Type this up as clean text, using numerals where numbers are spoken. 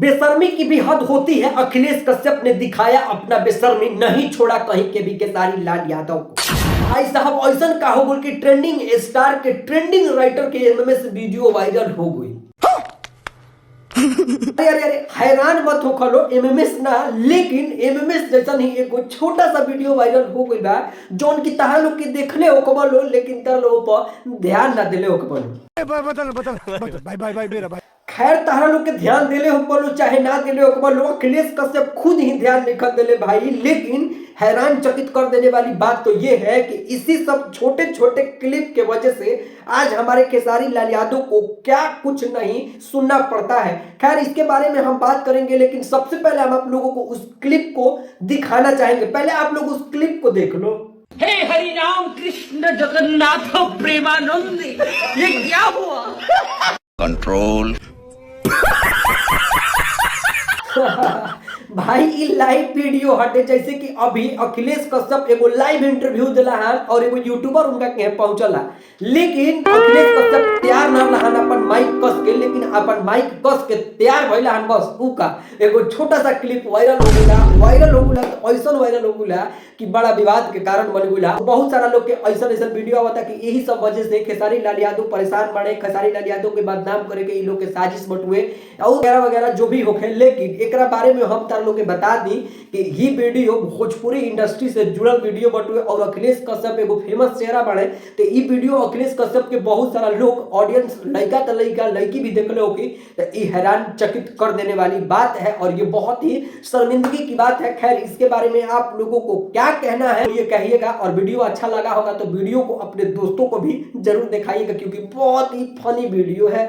बेशर्मी की भी हद होती है। अखिलेश कश्यप ने दिखाया अपना बेशर्मी, नहीं छोड़ा कहीं के भी केसारी लाल यादव को। भाई साहब ऐसा का हो बोल के ट्रेंडिंग स्टार के ट्रेंडिंग राइटर के एमएमएस वीडियो वायरल हो गई। अरे अरे हैरान मत हो खलो, एमएमएस ना लेकिन एमएमएस जैसा नहीं एगो छोटा सा वीडियो वायरल हो गई बा जौन की तहां लोग के देखले हो कबलो, लेकिन तार लोग पर ध्यान ना दिले हो कबलो। बदल भाई भाई भाई मेरा भाई। खैर तारा लोग के ध्यान दिले हो बोलो चाहे ना दिले हो बोलो, अखिलेश कश्यप खुद ही ध्यान नहीं दिले भाई। लेकिन हैरान चकित कर देने वाली बात तो ये है कि इसी सब छोटे छोटे क्लिप के वजह से आज हमारे खेसारी लाल यादव को क्या कुछ नहीं सुनना पड़ता है। खैर इसके बारे में हम बात करेंगे, लेकिन सबसे पहले हम आप लोगों को उस क्लिप को दिखाना चाहेंगे। पहले आप लोग उस क्लिप को देख लो। हे हरि राम कृष्ण जगन्नाथ प्रेमानंद, ये क्या हुआ? कंट्रोल। भाई ये लाइव वीडियो हटे, जैसे कि अभी अखिलेश कश्यप एगो लाइव इंटरव्यू दिला है और एगो यूट्यूबर उनका के पहुंचला, लेकिन अखिलेश कश्यप तैयार ना रहन अपन माइक कस के, लेकिन अपन माइक कस के तैयार भइला हन बस ऊ का एगो छोटा सा क्लिप वायरल हो गया। तो ऐसा वायरल हो गया कि बड़ा विवाद के कारण बन गया। बहुत सारा लोग के ऐसा वीडियो आवता कि यही सब वजह से खेसारी लाल यादव परेशान बने, खेसारी लाल यादव के बदनाम करे के इ लोग के साजिश बटुए और वगैरह वगैरह जो भी होखे। लेकिन एकरा बारे में हम तार लोग के बता दी कि ये वीडियो भोजपुरी इंडस्ट्री से जुड़ल वीडियो बटुए और अखिलेश कश्यप एगो फेमस चेहरा बने। तो ये वीडियो अखिलेश कश्यप के बहुत सारा लोग ऑडियंस लड़का तो लड़का लड़की भी देखले होगी, तो ये हैरान चकित कर देने वाली बात है और ये बहुत ही शर्मिंदगी की बात है। खैर इसके बारे में आप लोगों को क्या कहना है ये कहिएगा, और वीडियो अच्छा लगा होगा तो वीडियो को अपने दोस्तों को भी जरूर दिखाइएगा क्योंकि बहुत ही फनी वीडियो है।